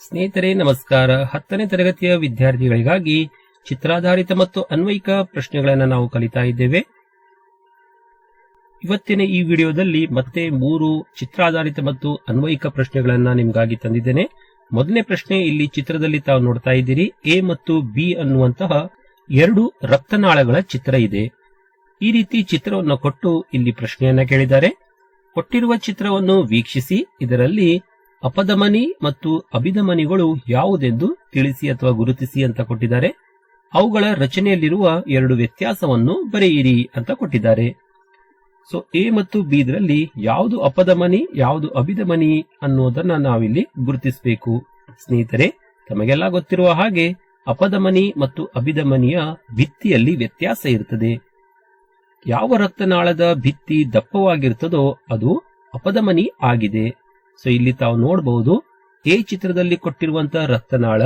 ಸ್ನೇಹಿತರೆ ನಮಸ್ಕಾರ. 10ನೇ ತರಗತಿಯ ವಿದ್ಯಾರ್ಥಿಗಳಿಗಾಗಿ ಚಿತ್ರಾಧಾರಿತ ಮತ್ತು ಅನ್ವಯಿಕ ಪ್ರಶ್ನೆಗಳನ್ನು ನಾವು ಕಲಿತಾ ಇದ್ದೇವೆ. ಇವತ್ತಿನ ಈ ವಿಡಿಯೋದಲ್ಲಿ ಮತ್ತೆ 3 ಚಿತ್ರಾಧಾರಿತ ಮತ್ತು ಅನ್ವಯಿಕ ಪ್ರಶ್ನೆಗಳನ್ನು ನಿಮಗಾಗಿ ತಂದಿದ್ದೇನೆ. ಮೊದಲನೇ ಪ್ರಶ್ನೆ ಇಲ್ಲಿ ಚಿತ್ರದಲ್ಲಿ ತಾವು ನೋಡ್ತಾ ಇದ್ದೀರಿ. ಎ ಮತ್ತು ಬಿ ಅನ್ನುವಂತಹ 2 ರಕ್ತನಾಳಗಳ ಚಿತ್ರ ಇದೆ. ಈ ರೀತಿ ಚಿತ್ರವನ್ನು ಕೊಟ್ಟು ಇಲ್ಲಿ ಪ್ರಶ್ನೆಯನ್ನ ಕೇಳಿದ್ದಾರೆ. ಕೊಟ್ಟಿರುವ ಚಿತ್ರವನ್ನು ವೀಕ್ಷಿಸಿ ಇದರಲ್ಲಿ ಅಪಧಮನಿ ಮತ್ತು ಅಭಿಧಮನಿಗಳು ಯಾವುದೆಂದು ತಿಳಿಸಿ ಅಥವಾ ಗುರುತಿಸಿ ಅಂತ ಕೊಟ್ಟಿದ್ದಾರೆ. ಅವುಗಳ ರಚನೆಯಲ್ಲಿರುವ 2 ವ್ಯತ್ಯಾಸವನ್ನು ಬರೆಯಿರಿ ಅಂತ ಕೊಟ್ಟಿದ್ದಾರೆ. ಸೊ ಎ ಮತ್ತು ಬಿ ಇದರಲ್ಲಿ ಯಾವುದು ಅಪಧಮನಿ ಯಾವುದು ಅಭಿಧಮನಿ ಅನ್ನೋದನ್ನ ನಾವಿಲ್ಲಿ ಗುರುತಿಸಬೇಕು. ಸ್ನೇಹಿತರೆ, ತಮಗೆಲ್ಲ ಗೊತ್ತಿರುವ ಹಾಗೆ ಅಪಧಮನಿ ಮತ್ತು ಅಭಿಧಮನಿಯ ಭಿತ್ತಿಯಲ್ಲಿ ವ್ಯತ್ಯಾಸ ಇರುತ್ತದೆ. ಯಾವ ರಕ್ತನಾಳದ ಭಿತ್ತಿ ದಪ್ಪವಾಗಿರ್ತದೋ ಅದು ಅಪಧಮನಿ ಆಗಿದೆ. ಸೊ ಇಲ್ಲಿ ತಾವು ನೋಡಬಹುದು, ಎ ಚಿತ್ರದಲ್ಲಿ ಕೊಟ್ಟಿರುವಂತಹ ರಕ್ತನಾಳ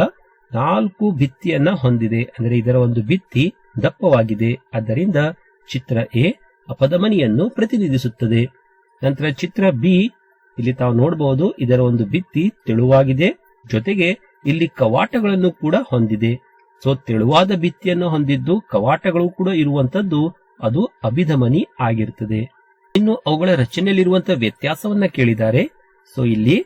4 ಭಿತ್ತಿಯನ್ನ ಹೊಂದಿದೆ. ಅಂದರೆ ಇದರ ಒಂದು ಭಿತ್ತಿ ದಪ್ಪವಾಗಿದೆ. ಆದ್ದರಿಂದ ಚಿತ್ರ ಎ ಅಪಧಮನಿಯನ್ನು ಪ್ರತಿನಿಧಿಸುತ್ತದೆ. ನಂತರ ಚಿತ್ರ ಬಿ ಇಲ್ಲಿ ತಾವು ನೋಡಬಹುದು, ಇದರ ಒಂದು ಭಿತ್ತಿ ತೆಳುವಾಗಿದೆ, ಜೊತೆಗೆ ಇಲ್ಲಿ ಕವಾಟಗಳನ್ನು ಕೂಡ ಹೊಂದಿದೆ. ಸೊ ತೆಳುವಾದ ಭಿತ್ತಿಯನ್ನು ಹೊಂದಿದ್ದು ಕವಾಟಗಳು ಕೂಡ ಇರುವಂತದ್ದು ಅದು ಅಭಿಧಮನಿ ಆಗಿರ್ತದೆ. ಇನ್ನು ಅವುಗಳ ರಚನೆಯಲ್ಲಿರುವಂತಹ ವ್ಯತ್ಯಾಸವನ್ನ ಕೇಳಿದ್ದಾರೆ. ಸೊ ಇಲ್ಲಿ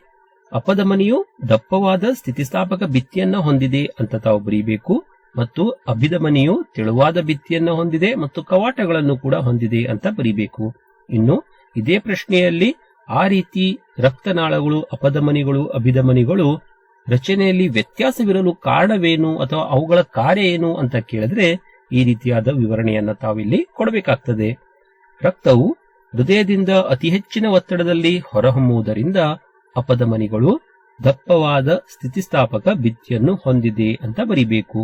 ಅಪಧಮನಿಯು ದಪ್ಪವಾದ ಸ್ಥಿತಿಸ್ಥಾಪಕ ಭಿತ್ತಿಯನ್ನ ಹೊಂದಿದೆ ಅಂತ ತಾವು ಬರೀಬೇಕು, ಮತ್ತು ಅಭಿಧಮನಿಯು ತೆಳುವಾದ ಭಿತ್ತಿಯನ್ನ ಹೊಂದಿದೆ ಮತ್ತು ಕವಾಟಗಳನ್ನು ಕೂಡ ಹೊಂದಿದೆ ಅಂತ ಬರೀಬೇಕು. ಇನ್ನು ಇದೇ ಪ್ರಶ್ನೆಯಲ್ಲಿ ಆ ರೀತಿ ರಕ್ತನಾಳಗಳು ಅಪಧಮನಿಗಳು ಅಭಿಧಮನಿಗಳು ರಚನೆಯಲ್ಲಿ ವ್ಯತ್ಯಾಸವಿರಲು ಕಾರಣವೇನು ಅಥವಾ ಅವುಗಳ ಕಾರ್ಯ ಏನು ಅಂತ ಕೇಳಿದ್ರೆ ಈ ರೀತಿಯಾದ ವಿವರಣೆಯನ್ನ ತಾವಿಲ್ಲಿ ಕೊಡಬೇಕಾಗ್ತದೆ. ರಕ್ತವು ಹೃದಯದಿಂದ ಅತಿ ಹೆಚ್ಚಿನ ಒತ್ತಡದಲ್ಲಿ ಹೊರಹೊಮ್ಮುವುದರಿಂದ ಅಪಧಮನಿಗಳು ದಪ್ಪವಾದ ಸ್ಥಿತಿಸ್ಥಾಪಕ ಭಿತ್ತಿಯನ್ನು ಹೊಂದಿದೆ ಅಂತ ಬರಿಬೇಕು.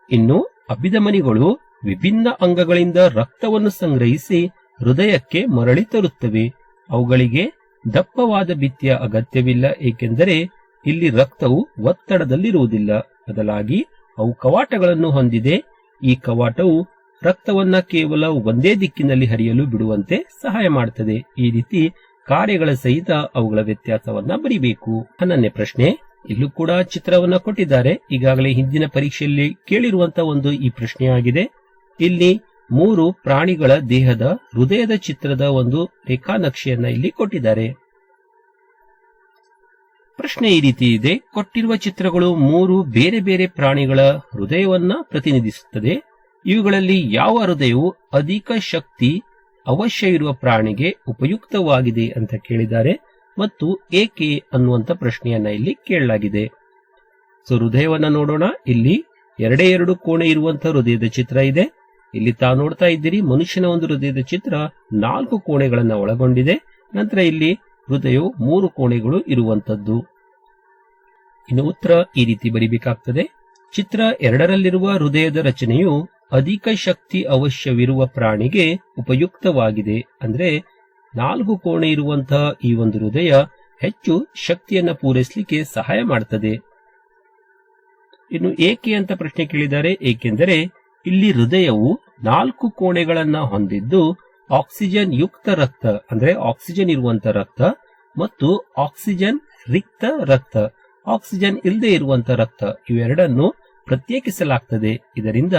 ಇನ್ನು ಅಭಿಧಮನಿಗಳು ವಿಭಿನ್ನ ಅಂಗಗಳಿಂದ ರಕ್ತವನ್ನು ಸಂಗ್ರಹಿಸಿ ಹೃದಯಕ್ಕೆ ಮರಳಿ ತರುತ್ತವೆ. ಅವುಗಳಿಗೆ ದಪ್ಪವಾದ ಭಿತ್ತಿಯ ಅಗತ್ಯವಿಲ್ಲ, ಏಕೆಂದರೆ ಇಲ್ಲಿ ರಕ್ತವು ಒತ್ತಡದಲ್ಲಿರುವುದಿಲ್ಲ. ಬದಲಾಗಿ ಅವು ಕವಾಟಗಳನ್ನು ಹೊಂದಿದೆ. ಈ ಕವಾಟವು ರಕ್ತವನ್ನ ಕೇವಲ ಒಂದೇ ದಿಕ್ಕಿನಲ್ಲಿ ಹರಿಯಲು ಬಿಡುವಂತೆ ಸಹಾಯ ಮಾಡುತ್ತದೆ. ಈ ರೀತಿ ಕಾರ್ಯಗಳ ಸಹಿತ ಅವುಗಳ ವ್ಯತ್ಯಾಸವನ್ನ ಬರಿಬೇಕು. 11ನೇ ಪ್ರಶ್ನೆ, ಇಲ್ಲೂ ಕೂಡ ಚಿತ್ರವನ್ನ ಕೊಟ್ಟಿದ್ದಾರೆ. ಈಗಾಗಲೇ ಹಿಂದಿನ ಪರೀಕ್ಷೆಯಲ್ಲಿ ಕೇಳಿರುವಂತಹ ಒಂದು ಈ ಪ್ರಶ್ನೆಯಾಗಿದೆ. ಇಲ್ಲಿ 3 ಪ್ರಾಣಿಗಳ ದೇಹದ ಹೃದಯದ ಚಿತ್ರದ ಒಂದು ರೇಖಾನಕ್ಷೆಯನ್ನ ಇಲ್ಲಿ ಕೊಟ್ಟಿದ್ದಾರೆ. ಪ್ರಶ್ನೆ ಈ ರೀತಿ ಇದೆ. ಕೊಟ್ಟಿರುವ ಚಿತ್ರಗಳು 3 ಬೇರೆ ಬೇರೆ ಪ್ರಾಣಿಗಳ ಹೃದಯವನ್ನ ಪ್ರತಿನಿಧಿಸುತ್ತದೆ. ಇವುಗಳಲ್ಲಿ ಯಾವ ಹೃದಯವು ಅಧಿಕ ಶಕ್ತಿ ಅವಶ್ಯ ಇರುವ ಪ್ರಾಣಿಗೆ ಉಪಯುಕ್ತವಾಗಿದೆ ಅಂತ ಕೇಳಿದ್ದಾರೆ ಮತ್ತು ಏಕೆ ಅನ್ನುವಂತ ಪ್ರಶ್ನೆಯನ್ನ ಇಲ್ಲಿ ಕೇಳಲಾಗಿದೆ. ಸೊ ಹೃದಯವನ್ನ ನೋಡೋಣ. ಇಲ್ಲಿ 2 ಕೋಣೆ ಇರುವಂತಹ ಹೃದಯದ ಚಿತ್ರ ಇದೆ. ಇಲ್ಲಿ ತಾವು ನೋಡ್ತಾ ಇದ್ದೀರಿ, ಮನುಷ್ಯನ ಒಂದು ಹೃದಯದ ಚಿತ್ರ 4 ಕೋಣೆಗಳನ್ನ ಒಳಗೊಂಡಿದೆ. ನಂತರ ಇಲ್ಲಿ ಹೃದಯವು 3 ಕೋಣೆಗಳು ಇರುವಂತದ್ದು. ಇನ್ನು ಉತ್ತರ ಈ ರೀತಿ ಬರಿಬೇಕಾಗ್ತದೆ. ಚಿತ್ರ 2ರಲ್ಲಿರುವ ಹೃದಯದ ರಚನೆಯು ಅಧಿಕ ಶಕ್ತಿ ಅವಶ್ಯವಿರುವ ಪ್ರಾಣಿಗೆ ಉಪಯುಕ್ತವಾಗಿದೆ. ಅಂದ್ರೆ 4 ಕೋಣೆ ಇರುವಂತಹ ಈ ಒಂದು ಹೃದಯ ಹೆಚ್ಚು ಶಕ್ತಿಯನ್ನ ಪೂರೈಸಲಿಕ್ಕೆ ಸಹಾಯ ಮಾಡ್ತದೆ. ಇನ್ನು ಏಕೆ ಅಂತ ಪ್ರಶ್ನೆ ಕೇಳಿದ್ದಾರೆ. ಏಕೆಂದರೆ ಇಲ್ಲಿ ಹೃದಯವು 4 ಕೋಣೆಗಳನ್ನ ಹೊಂದಿದ್ದು ಆಕ್ಸಿಜನ್ ಯುಕ್ತ ರಕ್ತ ಅಂದ್ರೆ ಆಕ್ಸಿಜನ್ ಇರುವಂತ ರಕ್ತ ಮತ್ತು ಆಕ್ಸಿಜನ್ ರಿಕ್ತ ರಕ್ತ ಆಕ್ಸಿಜನ್ ಇಲ್ಲದೆ ಇರುವಂತ ರಕ್ತ ಇವೆರಡನ್ನು ಪ್ರತ್ಯೇಕಿಸಲಾಗ್ತದೆ. ಇದರಿಂದ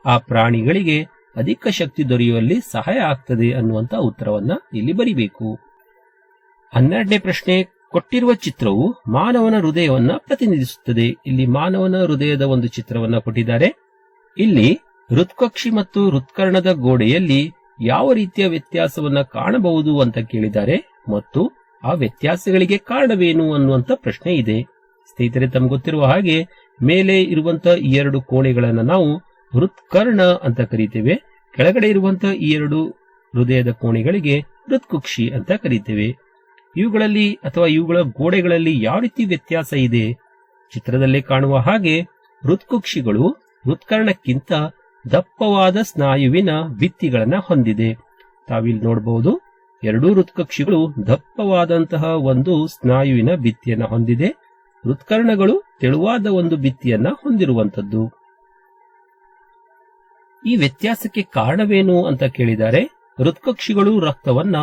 ಆ ಪ್ರಾಣಿಗಳಿಗೆ ಅಧಿಕ ಶಕ್ತಿ ದೊರೆಯುವಲ್ಲಿ ಸಹಾಯ ಆಗ್ತದೆ ಅನ್ನುವಂತ ಉತ್ತರವನ್ನ ಇಲ್ಲಿ ಬರಿಬೇಕು. 12ನೇ ಪ್ರಶ್ನೆ, ಕೊಟ್ಟಿರುವ ಚಿತ್ರವು ಮಾನವನ ಹೃದಯವನ್ನ ಪ್ರತಿನಿಧಿಸುತ್ತದೆ. ಇಲ್ಲಿ ಮಾನವನ ಹೃದಯದ ಒಂದು ಚಿತ್ರವನ್ನ ಕೊಟ್ಟಿದ್ದಾರೆ. ಇಲ್ಲಿ ಹೃತ್ಕಕ್ಷಿ ಮತ್ತು ಹೃತ್ಕರ್ಣದ ಗೋಡೆಯಲ್ಲಿ ಯಾವ ರೀತಿಯ ವ್ಯತ್ಯಾಸವನ್ನ ಕಾಣಬಹುದು ಅಂತ ಕೇಳಿದ್ದಾರೆ ಮತ್ತು ಆ ವ್ಯತ್ಯಾಸಗಳಿಗೆ ಕಾರಣವೇನು ಅನ್ನುವಂತ ಪ್ರಶ್ನೆ ಇದೆ. ಸ್ನೇಹಿತರೆ, ತಮ್ಗೆ ಗೊತ್ತಿರುವ ಹಾಗೆ ಮೇಲೆ ಇರುವಂತಹ ಈ 2 ಕೋಣೆಗಳನ್ನ ನಾವು ಹೃತ್ಕರ್ಣ ಅಂತ ಕರೀತೇವೆ. ಕೆಳಗಡೆ ಇರುವಂತಹ ಈ 2 ಹೃದಯದ ಕೋಣೆಗಳಿಗೆ ಹೃತ್ಕುಕ್ಷಿ ಅಂತ ಕರೀತೇವೆ. ಇವುಗಳಲ್ಲಿ ಅಥವಾ ಇವುಗಳ ಗೋಡೆಗಳಲ್ಲಿ ಯಾವ ರೀತಿ ವ್ಯತ್ಯಾಸ ಇದೆ? ಚಿತ್ರದಲ್ಲೇ ಕಾಣುವ ಹಾಗೆ ಹೃತ್ಕುಕ್ಷಿಗಳು ಹೃತ್ಕರ್ಣಕ್ಕಿಂತ ದಪ್ಪವಾದ ಸ್ನಾಯುವಿನ ಭಿತ್ತಿಗಳನ್ನ ಹೊಂದಿದೆ. ತಾವಿಲ್ಲಿ ನೋಡಬಹುದು, 2 ಹೃತ್ಕಕ್ಷಿಗಳು ದಪ್ಪವಾದಂತಹ ಒಂದು ಸ್ನಾಯುವಿನ ಭಿತ್ತಿಯನ್ನ ಹೊಂದಿದೆ. ಹೃತ್ಕರ್ಣಗಳು ತೆಳುವಾದ ಒಂದು ಭಿತ್ತಿಯನ್ನ ಹೊಂದಿರುವಂತದ್ದು. ಈ ವ್ಯತ್ಯಾಸಕ್ಕೆ ಕಾರಣವೇನು ಅಂತ ಕೇಳಿದ್ದಾರೆ. ಹೃತ್ಕಕ್ಷಿಗಳು ರಕ್ತವನ್ನ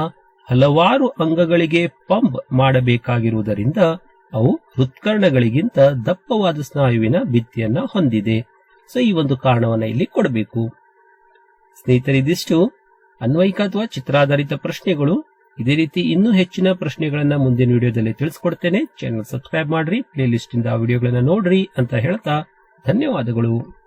ಹಲವಾರು ಅಂಗಗಳಿಗೆ ಪಂಪ್ ಮಾಡಬೇಕಾಗಿರುವುದರಿಂದ ಅವು ಹೃತ್ಕರ್ಣಗಳಿಗಿಂತ ದಪ್ಪವಾದ ಸ್ನಾಯುವಿನ ಭಿತ್ತಿಯನ್ನ ಹೊಂದಿದೆ. ಸೊ ಈ ಒಂದು ಕಾರಣವನ್ನ ಇಲ್ಲಿ ಕೊಡಬೇಕು. ಸ್ನೇಹಿತರೆ, ಇದಿಷ್ಟು ಅನ್ವಯಿಕ ಅಥವಾ ಚಿತ್ರಾಧಾರಿತ ಪ್ರಶ್ನೆಗಳು. ಇದೇ ರೀತಿ ಇನ್ನೂ ಹೆಚ್ಚಿನ ಪ್ರಶ್ನೆಗಳನ್ನ ಮುಂದಿನ ವಿಡಿಯೋದಲ್ಲಿ ತಿಳಿಸ್ಕೊಡ್ತೇನೆ. ಚಾನೆಲ್ ಸಬ್ಸ್ಕ್ರೈಬ್ ಮಾಡ್ರಿ, ಪ್ಲೇ ಲಿಸ್ಟ್ ಇಂದ ವಿಡಿಯೋಗಳನ್ನ ನೋಡ್ರಿ ಅಂತ ಹೇಳ್ತಾ ಧನ್ಯವಾದಗಳು.